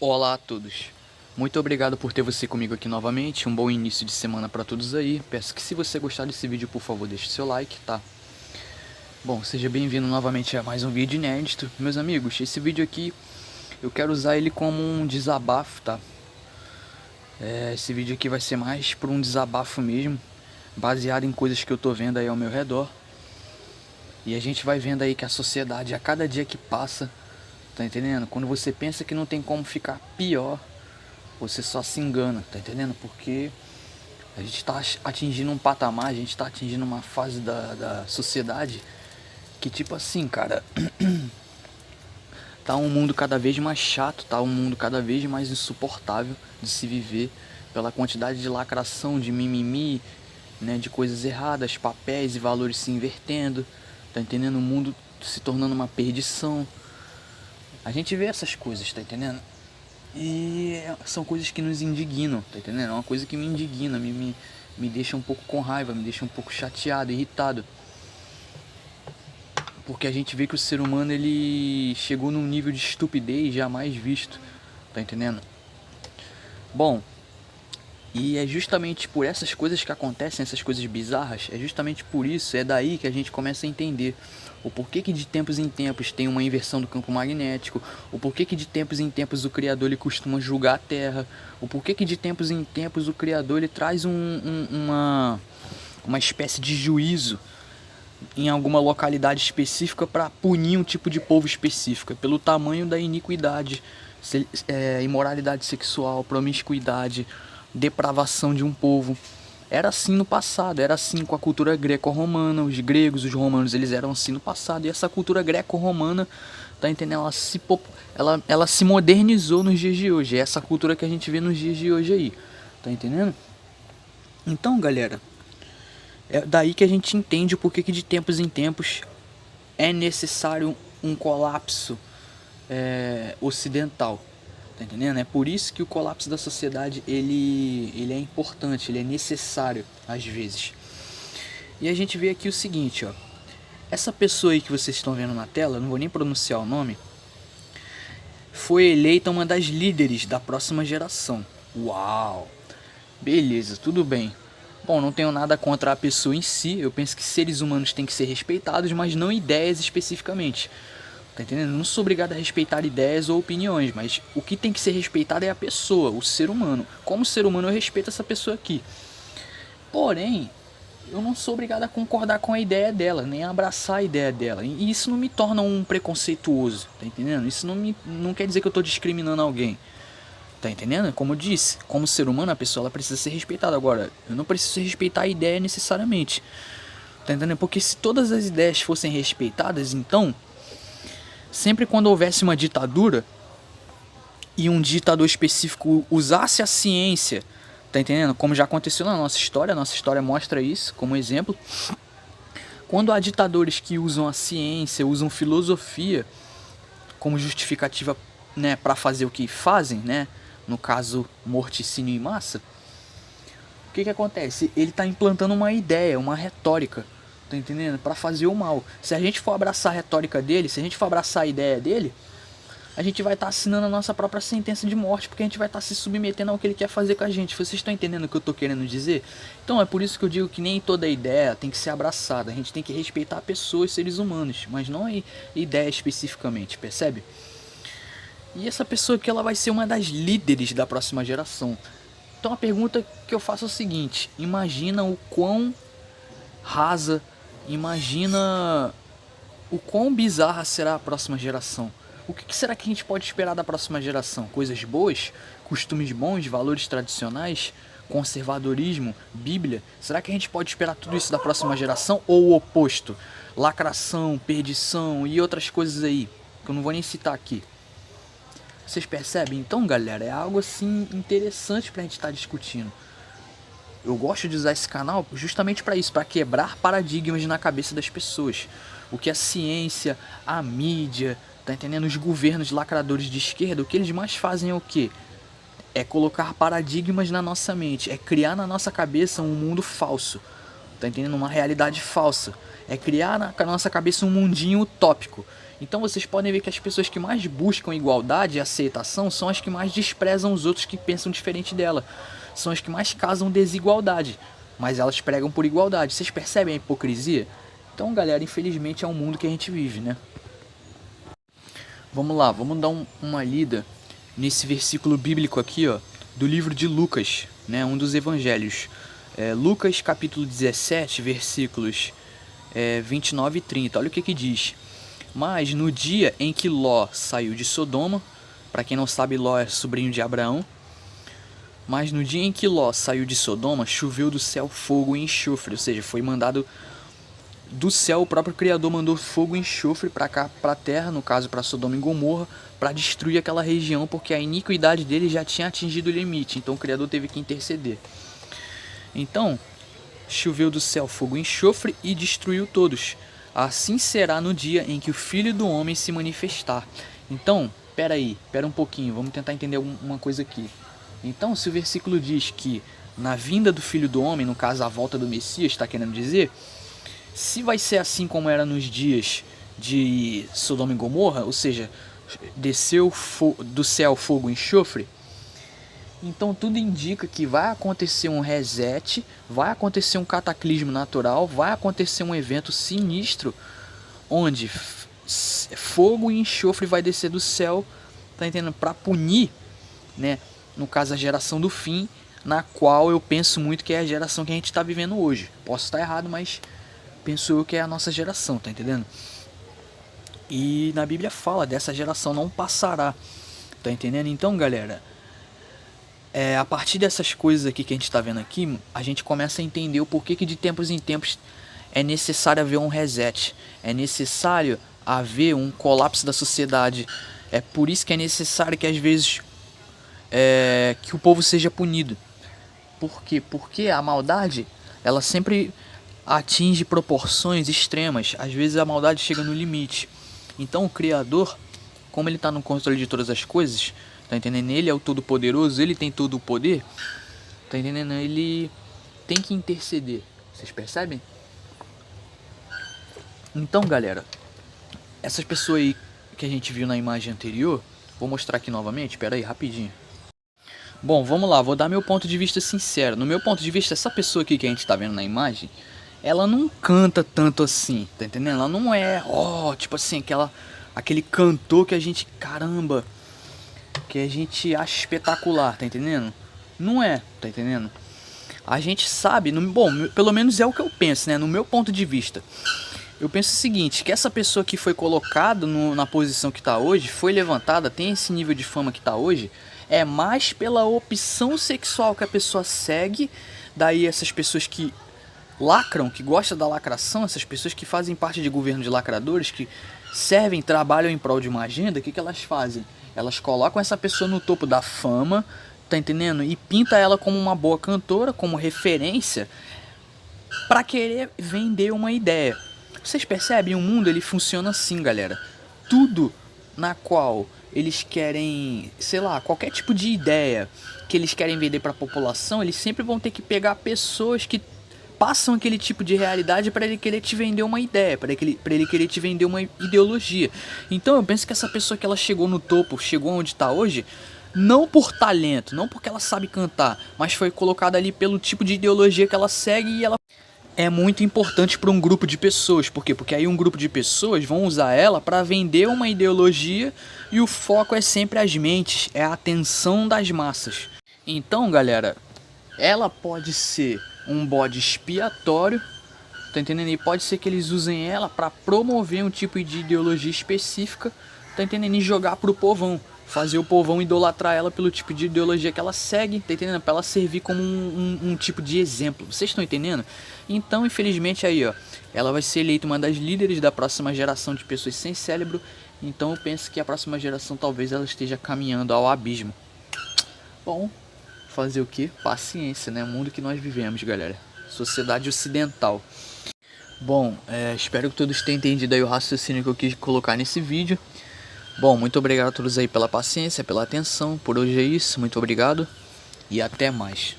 Olá a todos, muito obrigado por ter você comigo aqui novamente, um bom início de semana para todos aí. Peço que se você gostar desse vídeo, por favor, deixe seu like, tá? Bom, seja bem-vindo novamente a mais um vídeo inédito. Meus amigos, esse vídeo aqui eu quero usar ele como um desabafo, tá? Esse vídeo aqui vai ser mais por um desabafo mesmo, baseado em coisas que eu tô vendo aí ao meu redor. E a gente vai vendo aí que a sociedade, a cada dia que passa, tá entendendo? Quando você pensa que não tem como ficar pior, você só se engana, tá entendendo? Porque a gente tá atingindo um patamar, a gente tá atingindo uma fase da sociedade que, tipo assim, cara, tá um mundo cada vez mais chato, tá um mundo cada vez mais insuportável de se viver pela quantidade de lacração, de mimimi, né, de coisas erradas, papéis e valores se invertendo, tá entendendo? O mundo se tornando uma perdição. A gente vê essas coisas, tá entendendo? E são coisas que nos indignam, tá entendendo? É uma coisa que me indigna, me deixa um pouco com raiva, me deixa um pouco chateado, irritado. Porque a gente vê que o ser humano, ele chegou num nível de estupidez jamais visto, tá entendendo? Bom, e é justamente por essas coisas que acontecem, essas coisas bizarras, é justamente por isso, é daí que a gente começa a entender o porquê que de tempos em tempos tem uma inversão do campo magnético, o porquê que de tempos em tempos o Criador ele costuma julgar a Terra, o porquê que de tempos em tempos o Criador ele traz uma espécie de juízo em alguma localidade específica para punir um tipo de povo específica, pelo tamanho da iniquidade, imoralidade sexual, promiscuidade, depravação de um povo. Era assim no passado, era assim com a cultura greco-romana, os gregos, os romanos, eles eram assim no passado, e essa cultura greco-romana, tá entendendo? Ela se modernizou nos dias de hoje, é essa cultura que a gente vê nos dias de hoje aí, tá entendendo? Então, galera, é daí que a gente entende o porquê que de tempos em tempos é necessário um colapso ocidental, tá entendendo? É por isso que o colapso da sociedade ele é importante, ele é necessário às vezes. E a gente vê aqui o seguinte, ó. Essa pessoa aí que vocês estão vendo na tela, não vou nem pronunciar o nome, foi eleita uma das líderes da próxima geração. Uau! Beleza, tudo bem. Bom, não tenho nada contra a pessoa em si, eu penso que seres humanos têm que ser respeitados, mas não ideias especificamente. Tá entendendo? Não sou obrigado a respeitar ideias ou opiniões, mas o que tem que ser respeitado é a pessoa, o ser humano. Como ser humano eu respeito essa pessoa aqui. Porém, eu não sou obrigado a concordar com a ideia dela, nem a abraçar a ideia dela. E isso não me torna um preconceituoso, tá entendendo? Isso não quer dizer que eu tô discriminando alguém. Tá entendendo? Como eu disse, como ser humano a pessoa ela precisa ser respeitada. Agora, eu não preciso respeitar a ideia necessariamente. Tá entendendo? Porque se todas as ideias fossem respeitadas, então sempre quando houvesse uma ditadura e um ditador específico usasse a ciência, tá entendendo? Como já aconteceu na nossa história mostra isso como exemplo. Quando há ditadores que usam a ciência, usam filosofia como justificativa, né, para fazer o que fazem, né? No caso, morticínio em massa. O que acontece? Ele está implantando uma ideia, uma retórica, tá entendendo? Para fazer o mal. Se a gente for abraçar a retórica dele, se a gente for abraçar a ideia dele, a gente vai estar assinando a nossa própria sentença de morte, porque a gente vai estar se submetendo ao que ele quer fazer com a gente. Vocês estão entendendo o que eu estou querendo dizer? Então é por isso que eu digo que nem toda ideia tem que ser abraçada. A gente tem que respeitar pessoas, seres humanos, mas não a ideia especificamente, percebe? E essa pessoa aqui ela vai ser uma das líderes da próxima geração. Então a pergunta que eu faço é o seguinte: imagina o quão rasa, imagina o quão bizarra será a próxima geração. O que será que a gente pode esperar da próxima geração? Coisas boas? Costumes bons? Valores tradicionais? Conservadorismo? Bíblia? Será que a gente pode esperar tudo isso da próxima geração? Ou o oposto? Lacração, perdição e outras coisas aí, que eu não vou nem citar aqui. Vocês percebem? Então, galera, é algo assim interessante pra gente estar discutindo. Eu gosto de usar esse canal justamente para isso, para quebrar paradigmas na cabeça das pessoas. O que a ciência, a mídia, tá entendendo? Os governos lacradores de esquerda, o que eles mais fazem é o quê? É colocar paradigmas na nossa mente, é criar na nossa cabeça um mundo falso, tá entendendo? Uma realidade falsa. É criar na nossa cabeça um mundinho utópico. Então vocês podem ver que as pessoas que mais buscam igualdade e aceitação são as que mais desprezam os outros que pensam diferente dela. São as que mais causam desigualdade, mas elas pregam por igualdade. Vocês percebem a hipocrisia? Então, galera, infelizmente é um mundo que a gente vive, né? Vamos lá, vamos dar uma lida nesse versículo bíblico aqui, ó, do livro de Lucas, né, um dos evangelhos. Lucas capítulo 17, versículos 29 e 30. Olha o que diz. Mas no dia em que Ló saiu de Sodoma, para quem não sabe, Ló é sobrinho de Abraão. Mas no dia em que Ló saiu de Sodoma, choveu do céu fogo e enxofre, ou seja, foi mandado do céu, o próprio Criador mandou fogo e enxofre para cá, para a terra, no caso para Sodoma e Gomorra, para destruir aquela região, porque a iniquidade dele já tinha atingido o limite, então o Criador teve que interceder. Então, choveu do céu fogo e enxofre e destruiu todos. Assim será no dia em que o Filho do Homem se manifestar. Então, pera um pouquinho, vamos tentar entender uma coisa aqui. Então, se o versículo diz que na vinda do Filho do Homem, no caso a volta do Messias, está querendo dizer, se vai ser assim como era nos dias de Sodoma e Gomorra, ou seja, desceu do céu fogo e enxofre, então tudo indica que vai acontecer um reset, vai acontecer um cataclismo natural, vai acontecer um evento sinistro, onde fogo e enxofre vai descer do céu, tá entendendo? Para punir, né? No caso a geração do fim, na qual eu penso muito que é a geração que a gente está vivendo hoje. Posso estar errado, mas penso eu que é a nossa geração, tá entendendo? E na Bíblia fala, dessa geração não passará, tá entendendo? Então, galera, a partir dessas coisas aqui que a gente está vendo aqui, a gente começa a entender o porquê que de tempos em tempos é necessário haver um reset, é necessário haver um colapso da sociedade. É por isso que é necessário que às vezes que o povo seja punido. Por quê? Porque a maldade, ela sempre atinge proporções extremas. Às vezes a maldade chega no limite. Então o Criador, como ele está no controle de todas as coisas, tá entendendo? Ele é o Todo-Poderoso, ele tem todo o poder, tá entendendo? Ele tem que interceder. Vocês percebem? Então, galera, essas pessoas aí que a gente viu na imagem anterior, vou mostrar aqui novamente, espera aí, rapidinho. Bom, vamos lá, vou dar meu ponto de vista sincero. No meu ponto de vista, essa pessoa aqui que a gente tá vendo na imagem, ela não canta tanto assim, tá entendendo? Ela não é, tipo assim, aquele cantor que a gente, caramba, que a gente acha espetacular, tá entendendo? Não é, tá entendendo? A gente sabe, bom, pelo menos é o que eu penso, né? No meu ponto de vista, eu penso o seguinte, que essa pessoa que foi colocada na posição que tá hoje, foi levantada, tem esse nível de fama que tá hoje, é mais pela opção sexual que a pessoa segue. Daí essas pessoas que lacram, que gostam da lacração, essas pessoas que fazem parte de governo de lacradores, que servem, trabalham em prol de uma agenda, o que elas fazem? Elas colocam essa pessoa no topo da fama, tá entendendo? E pinta ela como uma boa cantora, como referência, para querer vender uma ideia. Vocês percebem? O mundo ele funciona assim, galera. Tudo na qual eles querem, sei lá, qualquer tipo de ideia que eles querem vender para a população, eles sempre vão ter que pegar pessoas que passam aquele tipo de realidade para ele querer te vender uma ideia, para ele querer te vender uma ideologia. Então eu penso que essa pessoa que ela chegou no topo, chegou onde está hoje, não por talento, não porque ela sabe cantar, mas foi colocada ali pelo tipo de ideologia que ela segue, e ela é muito importante para um grupo de pessoas. Por quê? Porque aí um grupo de pessoas vão usar ela para vender uma ideologia, e o foco é sempre as mentes, é a atenção das massas. Então, galera, ela pode ser um bode expiatório, tá entendendo? E pode ser que eles usem ela para promover um tipo de ideologia específica, tá entendendo? E jogar pro povão, fazer o povão idolatrar ela pelo tipo de ideologia que ela segue, tá entendendo? Para ela servir como um tipo de exemplo. Vocês estão entendendo? Então, infelizmente, aí, ó, ela vai ser eleita uma das líderes da próxima geração de pessoas sem cérebro. Então eu penso que a próxima geração talvez ela esteja caminhando ao abismo. Bom, fazer o que? Paciência, né? O mundo que nós vivemos, galera. Sociedade ocidental. Bom, espero que todos tenham entendido aí o raciocínio que eu quis colocar nesse vídeo. Bom, muito obrigado a todos aí pela paciência, pela atenção. Por hoje é isso, muito obrigado e até mais.